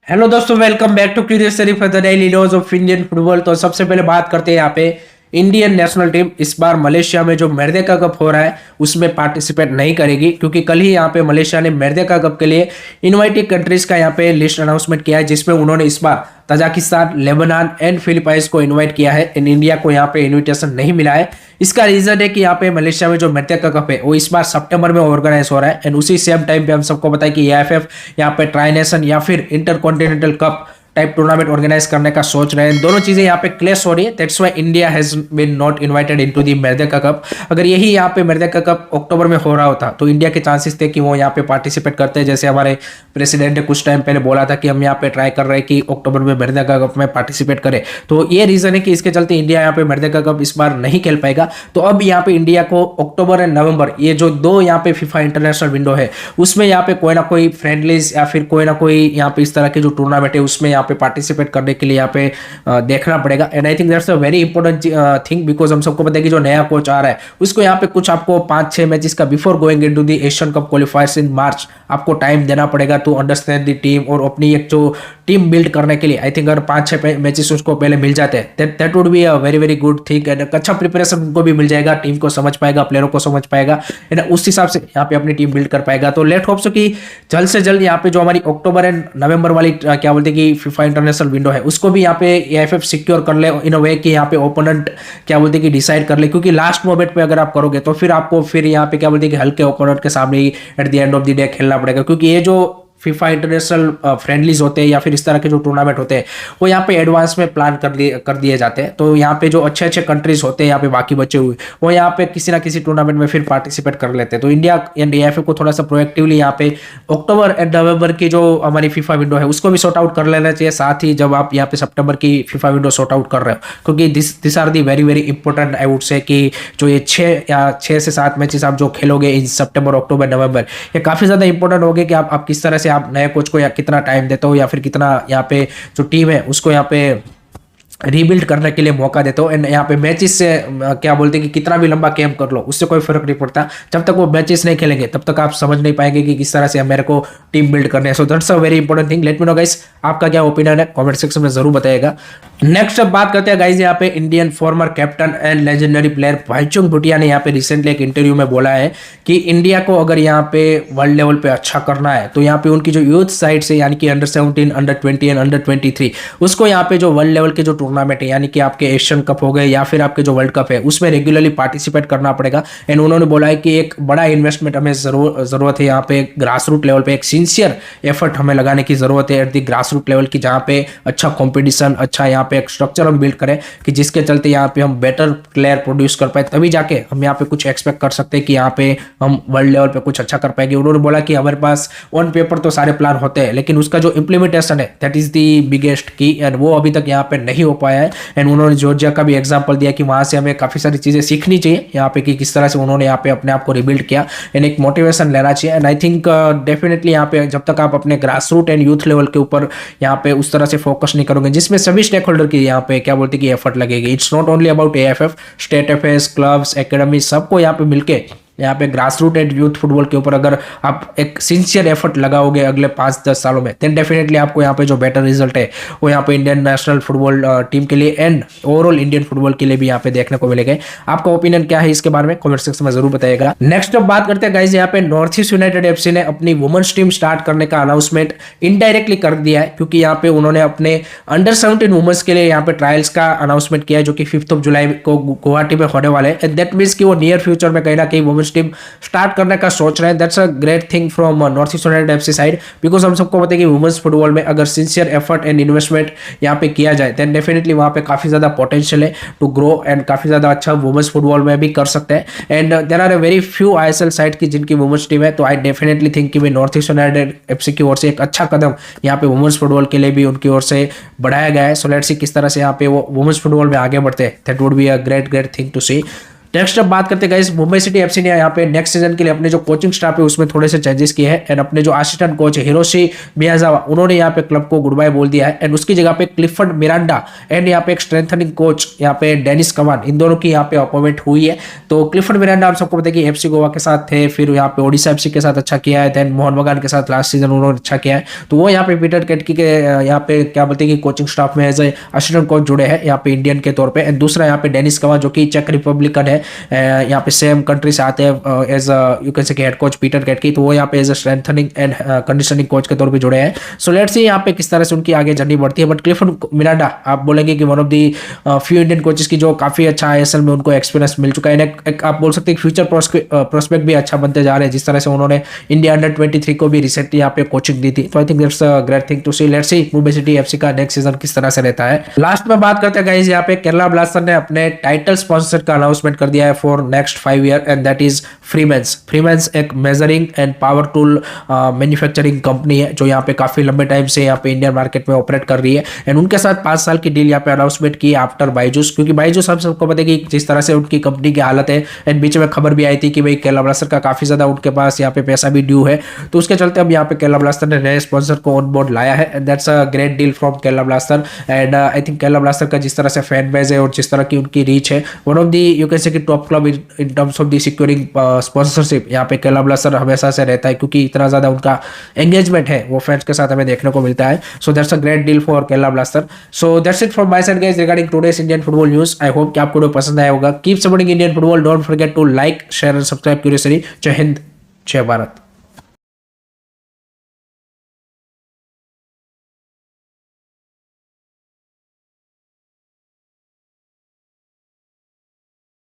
Hello दोस्तों, welcome back to curious Sharif the daily news of Indian football. तो सबसे पहले बात करते हैं यहाँ पे इंडियन नेशनल टीम इस बार मलेशिया में जो मर्देका कप हो रहा है उसमें पार्टिसिपेट नहीं करेगी, क्योंकि कल ही यहाँ पे मलेशिया ने मर्देका कप के लिए इनवाइटेड कंट्रीज का यहाँ पे लिस्ट अनाउंसमेंट किया है, जिसमें उन्होंने इस बार तजाकिस्तान, लेबनान एंड फिलीपाइंस को इनवाइट किया है। इन इंडिया को यहाँ पे इनविटेशन नहीं मिला है। इसका रीजन है कि यहाँ पे मलेशिया में जो मर्देका कप है वो इस बार सितंबर में ऑर्गेनाइज हो रहा है, एंड उसी सेम टाइम पे हम सबको पता है कि एएफएफ यहाँ पे ट्राई नेशन या फिर intercontinental cup type tournament organise करने का सोच रहे हैं। दोनों चीजें यहाँ पे क्लैश हो रही है। That's why India has been not invited into the Merdeka Cup. अगर यही यहाँ पे मर्देका कप अक्टूबर में हो रहा होता तो इंडिया के चांसेस थे कि वो यहाँ पे पार्टिसिपेट करते हैं। जैसे हमारे प्रेसिडेंट ने कुछ टाइम पहले बोला था कि हम यहाँ पे ट्राई कर रहे हैं कि अक्टूबर में मर्देका कप में पार्टिसिपेट करें। तो ये रीजन है कि इसके चलते इंडिया यहाँ पे मर्देका कप इस बार नहीं खेल पाएगा। तो अब यहाँ पे इंडिया को अक्टूबर एंड नवंबर, ये जो दो यहाँ पे फीफा इंटरनेशनल विंडो है, उसमें यहाँ पे कोई ना कोई फ्रेंडलीज या फिर कोई ना कोई यहाँ पे इस तरह के जो टूर्नामेंट है उसमें यहाँ पे पार्टिसिपेट करने के लिए यहाँ पे देखना पड़ेगा। And I think that's a very important thing, because हम सबको पता है कि जो नया कोच आ रहा है उसको यहाँ पे कुछ आपको 5-6 मैचेस का before going into the Asian Cup qualifiers in March आपको टाइम देना पड़ेगा टू अंडरस्टैंड द टीम और अपनी एक जो टीम बिल्ड करने के लिए। आई थिंक अगर 5-6 मैचेस उसको पहले मिल जाते हैं that would be a very very good thing, and अच्छा प्रिपरेशन उनको भी मिल जाएगा, टीम को समझ पाएगा, प्लेयरों को समझ पाएगा, एंड उस हिसाब से यहाँ पे अपनी टीम बिल्ड कर पाएगा। तो लेट होप सो कि जल्द से जल्द यहाँ पे जो हमारी अक्टूबर एंड नवंबर वाली क्या बोलते हैं कि फीफा इंटरनेशनल विंडो है उसको भी यहाँ पे एएफएफ सिक्योर कर ले इन अ वे कि यहाँ पे ओपोनेंट क्या बोलते हैं कि डिसाइड कर ले, क्योंकि लास्ट मोमेंट पे अगर आप करोगे तो फिर आपको फिर यहाँ पे क्या बोलते हैं कि हल्के ओपोनेंट के सामने ही at the end of the day खेलना पड़ेगा, क्योंकि ये जो फीफा इंटरनेशनल फ्रेंडलीज होते हैं या फिर इस तरह के जो टूर्नामेंट होते हैं वो यहाँ पे एडवांस में प्लान कर दिए जाते हैं। तो यहाँ पे जो अच्छे अच्छे कंट्रीज होते हैं यहाँ पे बाकी बचे हुए वो यहाँ पे किसी ना किसी टूर्नामेंट में फिर पार्टिसिपेट कर लेते हैं। तो इंडिया एंड एएफए को थोड़ा सा प्रोएक्टिवली यहाँ पे अक्टूबर एंड नवंबर की जो हमारी फीफा विंडो है उसको भी सॉर्ट आउट कर लेना चाहिए, साथ ही जब आप यहाँ पे सितंबर की फीफा विंडो सॉर्ट आउट कर रहे हो, क्योंकि this are the very very important I would say कि जो ये 6 से 7 मैचेस आप जो खेलोगे इन सितंबर, अक्टूबर, नवंबर, ये काफी ज्यादा इंपॉर्टेंट होंगे कि आप किस तरह से आप नए कोच को या कितना टाइम देते हो या फिर कितना यहाँ पे जो टीम है उसको यहाँ पे रीबिल्ड करने के लिए मौका देते हो। एंड यहाँ पे मैचेस से क्या बोलते हैं कि कितना भी लंबा कैंप कर लो उससे कोई फर्क नहीं पड़ता, जब तक वो मैचेस नहीं खेलेंगे तब तक आप समझ नहीं पाएंगे कि किस तरह से मेरे को टीम बिल्ड करने है। So that's a very important thing. Let me know guys आपका क्या ओपिनियन है, कमेंट सेक्शन में जरूर बताइएगा। नेक्स्ट अब बात करते हैं गाइस यहाँ पे Indian former captain and legendary player Bhaichung Bhutia ने यहाँ पे रिसेंटली एक इंटरव्यू में बोला है कि इंडिया को अगर यहाँ पे वर्ल्ड लेवल पे अच्छा करना है तो यहाँ पे उनकी जो यूथ साइड से यानी कि अंडर 17, अंडर 20 एंड अंडर 23 उसको यहाँ पे जो वर्ल्ड लेवल के जो टूर्नामेंट है यानी कि आपके एशियन कप हो गए या फिर आपके जो वर्ल्ड कप है उसमें रेगुलरली पार्टिसिपेट करना पड़ेगा। एंड उन्होंने बोला है कि एक बड़ा इन्वेस्टमेंट हमें जरूरत है यहाँ पे ग्रास रूट लेवल पे, एक सिंसियर एफर्ट हमें लगाने की जरूरत है at the grass root level की, जहाँ पे अच्छा कॉम्पिटिशन, अच्छा यहाँ पे एक स्ट्रक्चर हम बिल्ड करें कि जिसके चलते यहाँ पे हम बेटर प्लेयर प्रोड्यूस कर पाए, तभी जाके हम यहाँ पे कुछ एक्सपेक्ट कर सकते हैं कि यहाँ पे हम वर्ल्ड लेवल पे कुछ अच्छा कर पाएंगे। उन्होंने बोला कि हमारे पास ऑन पेपर तो सारे प्लान होते हैं लेकिन उसका जो इम्प्लीमेंटेशन है दैट इज दी बिगेस्ट की, एंड वो अभी तक यहाँ पे नहीं हो पाया है। एंड उन्होंने जॉर्जिया का भी एग्जांपल दिया कि वहां से हमें काफी सारी चीजें सीखनी चाहिए यहाँ पे कि किस तरह से उन्होंने यहाँ पे अपने आप को रिबिल्ड किया, एंड एक मोटिवेशन लेना चाहिए। एंड आई थिंक डेफिनेटली यहाँ पे जब तक आप अपने grass root and youth level के ऊपर यहाँ पे उस तरह से फोकस नहीं करोगे जिसमें सभी स्टेक होल्डर की यहाँ पे क्या बोलते हैं कि एफर्ट लगेगी। It's not only about AFF, state FS, clubs, academy, सबको यहाँ पे मिलके यहाँ पे grass root and youth football के ऊपर अगर आप एक सिंसियर एफर्ट लगाओगे अगले 5-10 सालों में देन डेफिनेटली आपको यहाँ पे जो बेटर रिजल्ट है वो यहाँ पे इंडियन नेशनल फुटबॉल टीम के लिए एंड ओवरऑल इंडियन फुटबॉल के लिए भी यहाँ पे देखने को मिलेगा। आपका ओपिनियन क्या है इसके बारे में कमेंट सेक्शन में जरूर बताइएगा। नेक्स्ट अब बात करते हैं गाइस यहाँ पे नॉर्थ ईस्ट यूनाइटेड एफसी ने अपनी वुमेन्स टीम स्टार्ट करने का अनाउंसमेंट इनडायरेक्टली कर दिया है, क्योंकि यहाँ पे उन्होंने अपने अंडर 17 वुमेन्स के लिए यहाँ पे ट्रायल्स का अनाउंसमेंट किया है जो कि 5 जुलाई को गुवाहाटी में होने वाले हैं। दैट मीन्स कि वो नियर फ्यूचर में कहीं ना कहीं वुमेन्स टीम स्टार्ट करने का सोच रहे हैं। That's a great thing from north East United FC side, because हम सबको पता है कि वुमेन्स फुटबॉल में अगर सिंसियर एफर्ट एंड इन्वेस्टमेंट यहाँ पे किया जाए देन डेफिनेटली वहाँ पे काफी ज्यादा पोटेंशियल है टू ग्रो एंड काफी ज्यादा अच्छा वुमेन्स फुटबॉल में भी कर सकते हैं। And there are a very few ISL side की जिनकी वुमेन्स टीम है, तो आई डेफिनेटली थिंक कि नॉर्थ ईस्ट यूनाइटेड एफसी की ओर से एक अच्छा कदम यहाँ पे वुमेन्स फुटबॉल के लिए भी उनकी ओर से बढ़ाया गया है। सो लेट्स सी किस तरह से यहाँ पे वो वुमेन्स फुटबॉल में आगे बढ़ते हैं। That would be a great thing to see. Next अब बात करते हैं गाइस, मुंबई सिटी एफसी ने यहाँ पे नेक्स्ट सीजन के लिए अपने जो कोचिंग स्टाफ है उसमें थोड़े से चेंजेस किए हैं एंड अपने जो असिस्टेंट कोच है हिरोशी मियाजावा उन्होंने यहाँ पे क्लब को गुड बाय बोल दिया है एंड उसकी जगह पे क्लिफर्ड मिरांडा एंड यहाँ पे एक स्ट्रेंथनिंग कोच यहाँ पे डेनिस कमान, इन दोनों की यहाँ पे अपॉइंटमेंट हुई है। तो क्लिफर्ड मिरांडा आप सबको पता है कि एफसी गोवा के साथ थे, फिर यहाँ पे ओडिशा एफसी के साथ अच्छा किया है, देन मोहन बगान के साथ लास्ट सीजन उन्होंने अच्छा किया है। तो वो यहाँ पे पीटर केटकी के यहाँ पे क्या बोलते हैं कि कोचिंग स्टाफ में एज ए असिस्टेंट कोच जुड़े हैं यहाँ पे इंडियन के तौर पे। एंड दूसरा यहाँ पे डेनिस कमान जो कि चेक रिपब्लिकन है, यहाँ पे सेम कंट्री से आते हैं as you can say head coach Peter Ketki, तो वो यहाँ पे as a strengthening and conditioning coach के तौर पे जुड़े हैं। सो लेट्स सी यहाँ पे किस तरह से उनकी आगे जर्नी बढ़ती है। बट क्लिफर्ड मिरांडा आप बोलेंगे कि one of the few Indian coaches की जो काफी अच्छा आईएसएल में उनको एक्सपीरियंस मिल चुका है, एक आप बोल सकते हैं फ्यूचर प्रोस्पेक्ट भी अच्छा बनते जा रहे हैं, जिस तरह से उन्होंने इंडिया अंडर 23 को भी रिसेंटली यहाँ पे कोचिंग दी थी। तो I think that's a great thing to see. Let's see Mumbai city FC का नेक्स्ट सीजन किस तरह से रहता है। लास्ट में बात करते हैं गाइस, यहाँ पे केरला ब्लास्टर ने अपने टाइटल स्पॉन्सर का अनाउंसमेंट कर दिया है for next 5 year and that is Freemans. Freemans एक measuring and power tool manufacturing company है जो यहाँ पे काफी लंबे टाइम से यहाँ पे इंडियन मार्केट में ऑपरेट कर रही है एंड उनके साथ 5 साल की डील यहाँ पे अनाउंसमेंट की आफ्टर बायजूस, क्योंकि बायजूस हम सबको पता है कि जिस तरह से उनकी कंपनी की हालत है एंड बीच में खबर भी आई थी कि भाई केरला ब्लास्टर का काफी ज्यादा उनके पास यहाँ पे पैसा भी ड्यू है। तो उसके चलते अब यहाँ पे केरला ब्लास्टर ने नए स्पॉन्सर को ऑन बोर्ड लाया है and that's a great deal from Kerala blaster. And I think Kerala blaster का जिस तरह से फैन बेस है और जिस तरह की उनकी रीच है, one of the you can say कि top club in terms of the securing sponsorship यहाँ पे केरला ब्लास्टर हमेशा से रहता है, क्योंकि इतना ज्यादा उनका एंगेजमेंट है वो फैंस के साथ हमें देखने को मिलता है। So that's a great deal for Kerala Blaster. So that's it from my side guys regarding today's Indian football news. I hope कि आपको वीडियो पसंद आया होगा। Keep supporting Indian football, don't forget to like share and subscribe curiously. Jai Hind, जय भारत।